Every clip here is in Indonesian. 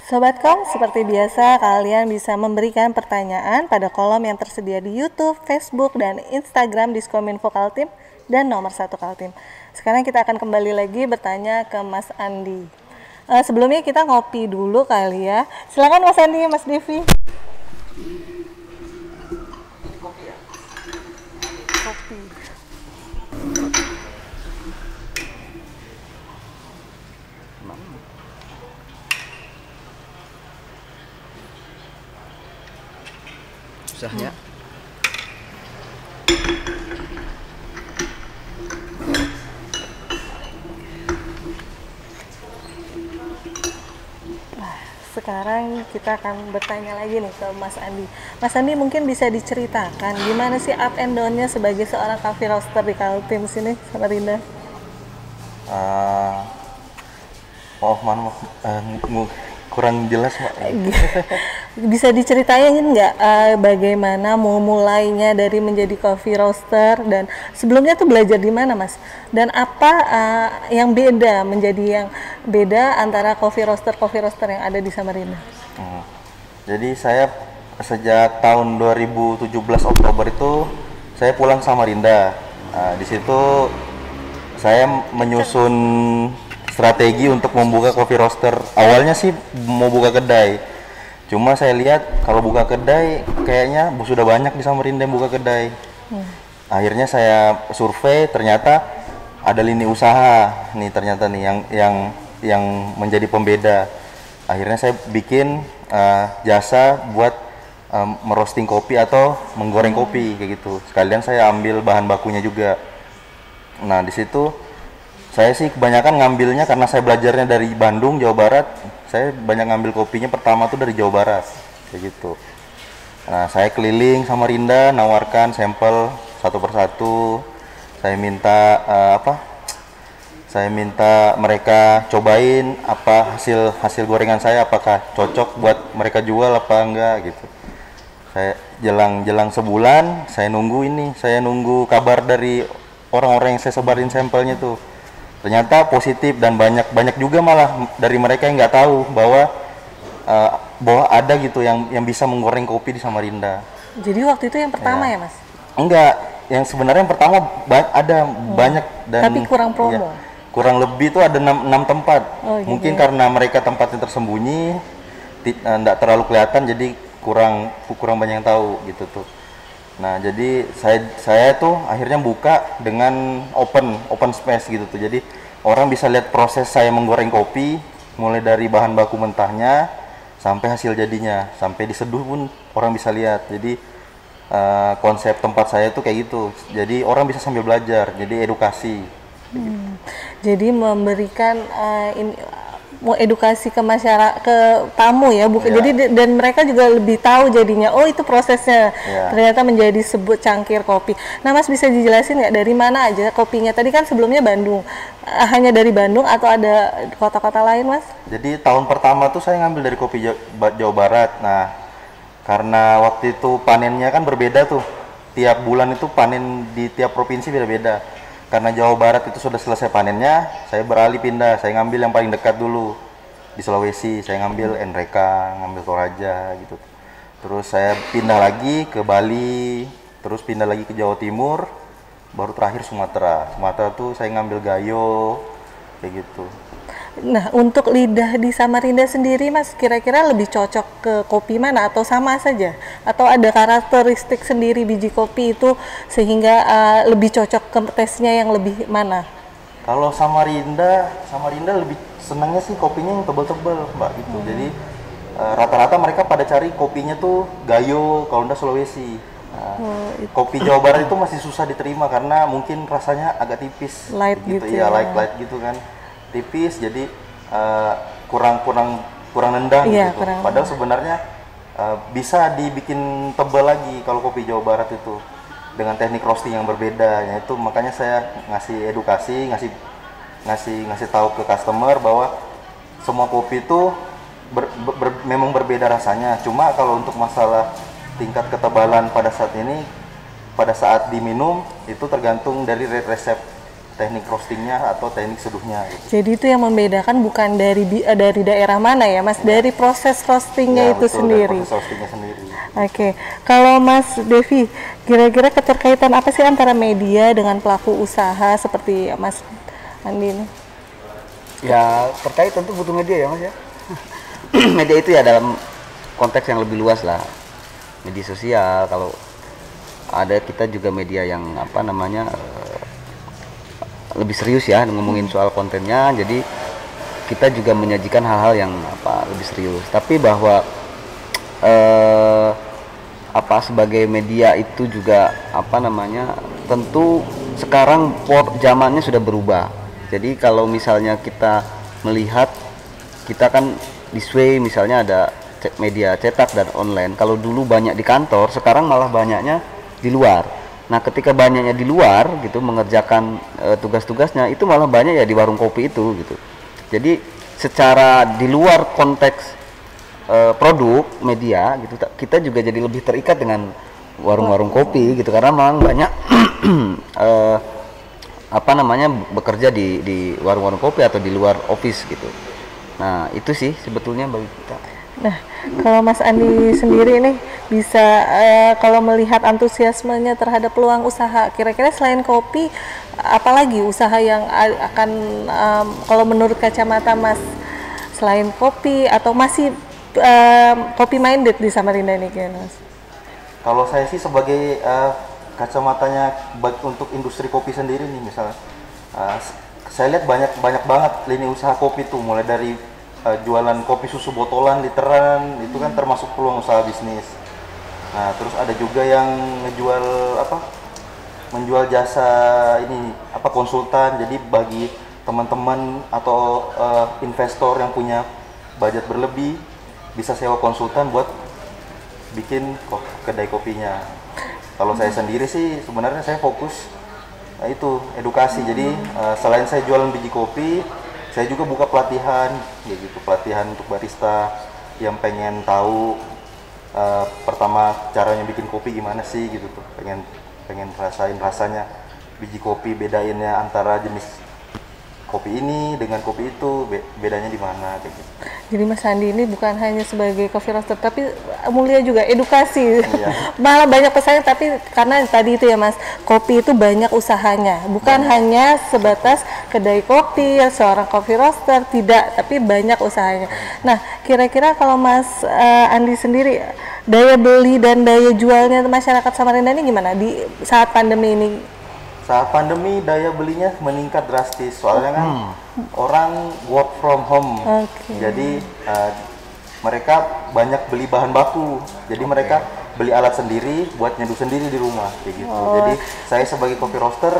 Sobat Kong, seperti biasa kalian bisa memberikan pertanyaan pada kolom yang tersedia di YouTube, Facebook, dan Instagram Diskominfo Kaltim dan nomor 1 Kaltim. Sekarang kita akan kembali lagi bertanya ke Mas Andi. Sebelumnya kita ngopi dulu kali ya. Silakan Mas Andi, Mas Devi. Kopi. Susahnya. Sekarang kita akan bertanya lagi nih ke Mas Andi. Mas Andi mungkin bisa diceritakan gimana sih up and down-nya sebagai seorang coffee roaster di Kaltim sini, Samarinda? Kurang jelas, Mbak. Bisa diceritain nggak bagaimana mau mulainya dari menjadi coffee roaster dan sebelumnya tuh belajar di mana, Mas? Dan apa yang beda menjadi yang beda antara coffee roaster yang ada di Samarinda? Jadi saya sejak tahun 2017 Oktober itu saya pulang ke Samarinda. Di situ saya menyusun strategi untuk membuka coffee roaster. Awalnya sih mau buka kedai, cuma saya lihat kalau buka kedai kayaknya sudah banyak di Samarinda yang buka kedai. Akhirnya saya survei, ternyata ada lini usaha nih, ternyata nih yang menjadi pembeda. Akhirnya saya bikin jasa buat merosting kopi atau menggoreng kopi kayak gitu. Sekalian saya ambil bahan bakunya juga. Nah, di situ saya sih kebanyakan ngambilnya karena saya belajarnya dari Bandung, Jawa Barat. Saya banyak ngambil kopinya pertama tuh dari Jawa Barat, kayak gitu. Nah, saya keliling Samarinda, nawarkan sampel satu persatu. Saya minta Saya minta mereka cobain apa hasil gorengan saya, apakah cocok buat mereka jual apa enggak gitu. Saya jelang sebulan, saya nunggu kabar dari orang-orang yang saya sebarin sampelnya tuh. Ternyata positif dan banyak juga malah dari mereka yang nggak tahu bahwa ada gitu yang bisa menggoreng kopi di Samarinda. Jadi waktu itu yang pertama ya, Mas? Enggak, yang sebenarnya yang pertama ada banyak dan tapi kurang promo. Kurang lebih tuh ada 6 tempat. Mungkin karena mereka tempatnya tersembunyi, tidak terlalu kelihatan, jadi kurang banyak yang tahu gitu tuh. Nah, jadi saya tuh akhirnya buka dengan open space gitu tuh. Jadi orang bisa lihat proses saya menggoreng kopi mulai dari bahan baku mentahnya sampai hasil jadinya, sampai diseduh pun orang bisa lihat. Jadi konsep tempat saya tuh kayak gitu. Jadi orang bisa sambil belajar, jadi edukasi. Jadi memberikan mau edukasi ke masyarakat, ke tamu ya, bukan. Jadi dan mereka juga lebih tahu jadinya, oh itu prosesnya. Ternyata menjadi sebut cangkir kopi. Nah, Mas bisa dijelasin nggak dari mana aja kopinya? Tadi kan sebelumnya Bandung, hanya dari Bandung atau ada kota-kota lain, Mas? Jadi tahun pertama tuh saya ngambil dari kopi Jawa Barat. Nah, karena waktu itu panennya kan berbeda tuh, tiap bulan itu panen di tiap provinsi beda-beda. Karena Jawa Barat itu sudah selesai panennya, saya beralih pindah. Saya ngambil yang paling dekat dulu di Sulawesi. Saya ngambil Enreka, ngambil Toraja gitu. Terus saya pindah lagi ke Bali, terus pindah lagi ke Jawa Timur, baru terakhir Sumatera. Sumatera tuh saya ngambil Gayo, kayak gitu. Nah, untuk lidah di Samarinda sendiri, Mas, kira-kira lebih cocok ke kopi mana atau sama saja? Atau ada karakteristik sendiri biji kopi itu sehingga lebih cocok ke tesnya yang lebih mana? Kalau Samarinda lebih senangnya sih kopinya yang tebal-tebal, Mbak, gitu. Jadi rata-rata mereka pada cari kopinya tuh Gayo, kalau enggak Sulawesi. Nah, kopi Jawa Barat itu masih susah diterima karena mungkin rasanya agak tipis, light gitu ya, light gitu kan. Tipis, jadi kurang nendang gitu. Padahal sebenarnya bisa dibikin tebal lagi kalau kopi Jawa Barat itu dengan teknik roasting yang berbeda. Ya itu makanya saya ngasih edukasi, ngasih tahu ke customer bahwa semua kopi itu memang berbeda rasanya. Cuma kalau untuk masalah tingkat ketebalan pada saat diminum itu tergantung dari resep teknik roastingnya atau teknik seduhnya gitu. Jadi itu yang membedakan bukan dari daerah mana ya Mas, dari proses roastingnya Ya, itu betul, sendiri. proses roastingnya sendiri. Oke, kalau Mas Devi, kira-kira keterkaitan apa sih antara media dengan pelaku usaha seperti Mas Andi ini? Ya terkait tentu butuh media ya Mas ya. Media itu ya dalam konteks yang lebih luas lah, media sosial. Kalau ada kita juga media yang apa namanya lebih serius ya ngomongin soal kontennya, jadi kita juga menyajikan hal-hal yang apa lebih serius, tapi bahwa apa sebagai media itu juga apa namanya tentu sekarang zamannya sudah berubah. Jadi kalau misalnya kita melihat, kita kan di Sway misalnya ada media cetak dan online. Kalau dulu banyak di kantor, sekarang malah banyaknya di luar. Nah, ketika banyaknya di luar gitu mengerjakan tugas-tugasnya, itu malah banyak ya di warung kopi itu gitu. Jadi secara di luar konteks produk media gitu, kita juga jadi lebih terikat dengan warung-warung kopi gitu, karena memang banyak apa namanya bekerja di warung-warung kopi atau di luar office gitu. Nah, itu sih sebetulnya bagi kita. Nah, kalau Mas Andi sendiri nih bisa kalau melihat antusiasmenya terhadap peluang usaha, kira-kira selain kopi, apalagi usaha yang akan kalau menurut kacamata Mas, selain kopi atau masih kopi minded di Samarinda ini, Mas? Kalau saya sih sebagai kacamatanya untuk industri kopi sendiri nih, misalnya saya lihat banyak banget lini usaha kopi tuh, mulai dari jualan kopi susu botolan, literan, itu kan termasuk peluang usaha bisnis. Nah, terus ada juga yang menjual jasa ini konsultan. Jadi bagi teman-teman atau investor yang punya budget berlebih, bisa sewa konsultan buat bikin kedai kopinya. Kalau saya sendiri sih sebenarnya saya fokus itu edukasi. Jadi selain saya jualan biji kopi, saya juga buka pelatihan, ya gitu, pelatihan untuk barista yang pengen tahu pertama caranya bikin kopi gimana sih gitu tuh, pengen rasain rasanya biji kopi, bedainnya antara jenis kopi ini dengan kopi itu, bedanya di mana kayak gitu. Jadi Mas Andi ini bukan hanya sebagai coffee roaster, tapi mulia juga edukasi. Iya. Malah banyak pesaing, tapi karena tadi itu ya Mas, kopi itu banyak usahanya, bukan hanya sebatas kedai kopi, seorang coffee roaster, tidak, tapi banyak usahanya. Nah, kira-kira kalau Mas Andi sendiri, daya beli dan daya jualnya masyarakat Samarinda ini gimana di saat pandemi ini? Saat pandemi daya belinya meningkat drastis, soalnya kan orang work from home. Jadi mereka banyak beli bahan baku, jadi mereka beli alat sendiri buat nyeduh sendiri di rumah kayak gitu. Jadi saya sebagai coffee roaster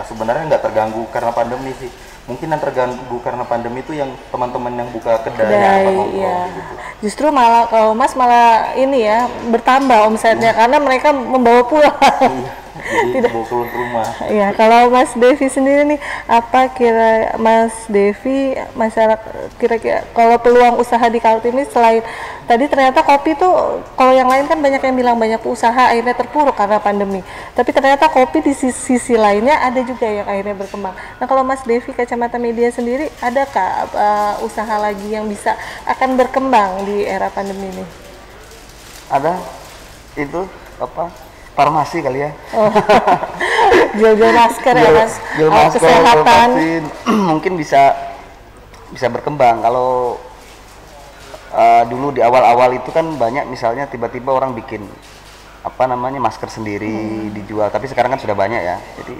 sebenarnya nggak terganggu karena pandemi sih. Mungkin yang terganggu karena pandemi itu yang teman-teman yang buka kedai iya. Gitu. Justru malah kalau Mas malah ini ya bertambah omsetnya karena mereka membawa pulang. Jadi bawa keluar rumah. Ya, kalau Mas Devi sendiri nih, apa kira Mas Devi masyarakat kira-kira kalau peluang usaha di Kaltim ini selain tadi ternyata kopi tuh kalau yang lain kan banyak yang bilang banyak usaha akhirnya terpuruk karena pandemi. Tapi ternyata kopi di sisi lainnya ada juga yang akhirnya berkembang. Nah, kalau Mas Devi kacamata media sendiri, adakah usaha lagi yang bisa akan berkembang di era pandemi ini? Ada itu farmasi kali ya. Jual-jual masker ya Mas. Jual masker, kesehatan. Mungkin bisa berkembang. Kalau dulu di awal-awal itu kan banyak misalnya tiba-tiba orang bikin masker sendiri dijual, tapi sekarang kan sudah banyak ya. Jadi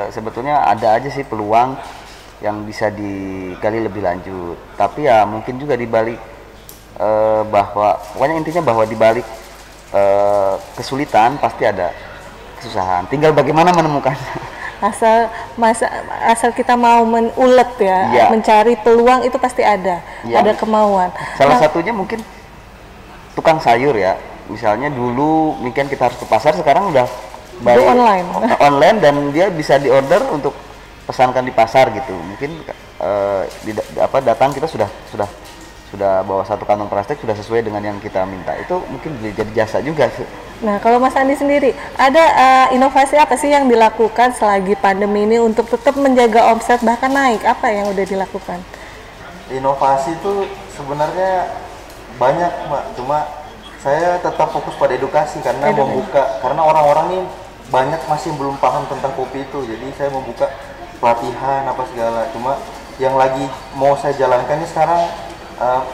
sebetulnya ada aja sih peluang yang bisa digali lebih lanjut. Tapi ya mungkin juga dibalik bahwa pokoknya intinya bahwa dibalik kesulitan pasti ada kesusahan, tinggal bagaimana menemukannya. Asal kita mau ulet ya, mencari peluang itu pasti ada kemauan. Salah satunya mungkin tukang sayur ya, misalnya dulu mungkin kita harus ke pasar, sekarang udah online dan dia bisa diorder untuk pesankan di pasar gitu. Mungkin datang kita sudah sudah bawa 1 kantong plastik sudah sesuai dengan yang kita minta. Itu mungkin jadi jasa juga sih. Nah, kalau Mas Andi sendiri, ada inovasi apa sih yang dilakukan selagi pandemi ini untuk tetap menjaga omset bahkan naik? Apa yang udah dilakukan? Inovasi itu sebenarnya banyak, Mbak. Cuma saya tetap fokus pada edukasi karena karena orang-orang ini banyak masih belum paham tentang kopi itu. Jadi saya membuka pelatihan apa segala. Cuma yang lagi mau saya jalankan ini sekarang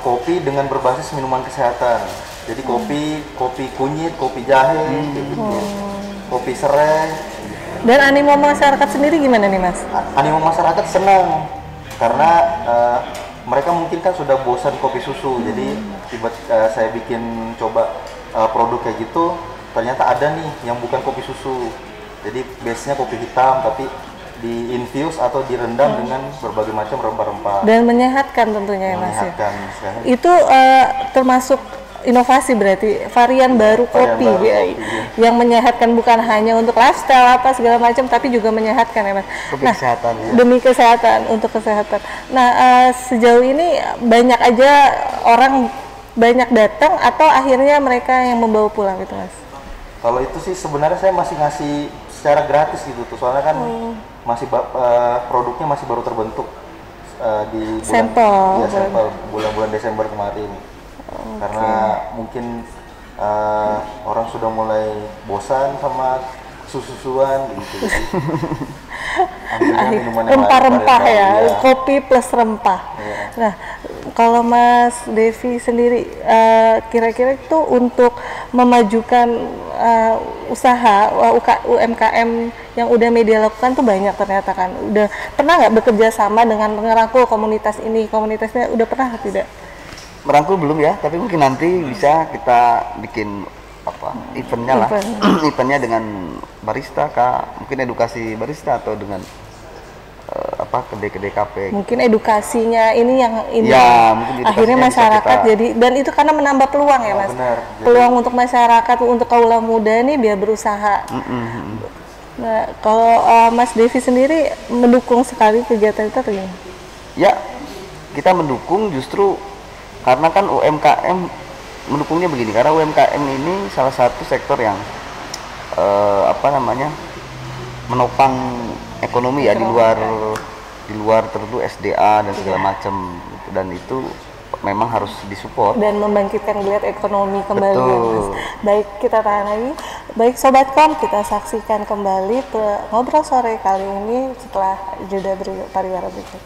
kopi dengan berbasis minuman kesehatan. Jadi kopi kunyit, kopi jahe, kopi serai. Dan animo masyarakat sendiri gimana nih, Mas? Animo masyarakat senang karena mereka mungkin kan sudah bosan kopi susu. Jadi saya bikin coba produk kayak gitu, ternyata ada nih yang bukan kopi susu. Jadi base-nya kopi hitam tapi di infuse atau direndam dengan berbagai macam rempah-rempah. Dan menyehatkan tentunya ya, Mas. Menyehatkan. Itu termasuk inovasi berarti varian baru kopi, yang menyehatkan bukan hanya untuk lifestyle apa segala macam tapi juga menyehatkan ya, Mas. Demi kesehatan ya. Demi kesehatan, untuk kesehatan. Nah, sejauh ini banyak aja orang banyak datang atau akhirnya mereka yang membawa pulang gitu, Mas? Kalau itu sih sebenarnya saya masih ngasih secara gratis gitu tuh, soalnya kan masih produknya masih baru terbentuk di sampel bulan-bulan Desember kemarin. Karena mungkin orang sudah mulai bosan sama susu-susuan gitu. Rempah-rempah ya, kopi plus rempah. Nah, kalau Mas Devi sendiri kira-kira itu untuk memajukan usaha UMKM yang udah media lakukan tuh banyak ternyata kan. Udah pernah nggak bekerja sama dengan merangkul komunitas ini? Komunitasnya udah pernah tidak? Merangkul belum ya, tapi mungkin nanti bisa kita bikin eventnya lah. Eventnya dengan barista kah, mungkin edukasi barista atau dengan kedai-kedai kafe. Mungkin edukasinya ini ya, mungkin akhirnya masyarakat jadi, dan itu karena menambah peluang ya, Mas. Benar. Peluang untuk masyarakat, untuk kaula muda nih biar berusaha. Nah, kalau Mas Devi sendiri mendukung sekali kegiatan itu atau gimana? Ya, kita mendukung justru karena kan UMKM mendukungnya begini, karena UMKM ini salah satu sektor yang menopang ekonomi ya, di luar tentu SDA dan segala macam, dan itu memang harus disupport dan membangkitkan geliat ekonomi kembali. Betul. Baik, kita tahan lagi. Baik Sobatkom, kita saksikan kembali ngobrol sore kali ini setelah jeda pariwara berikut.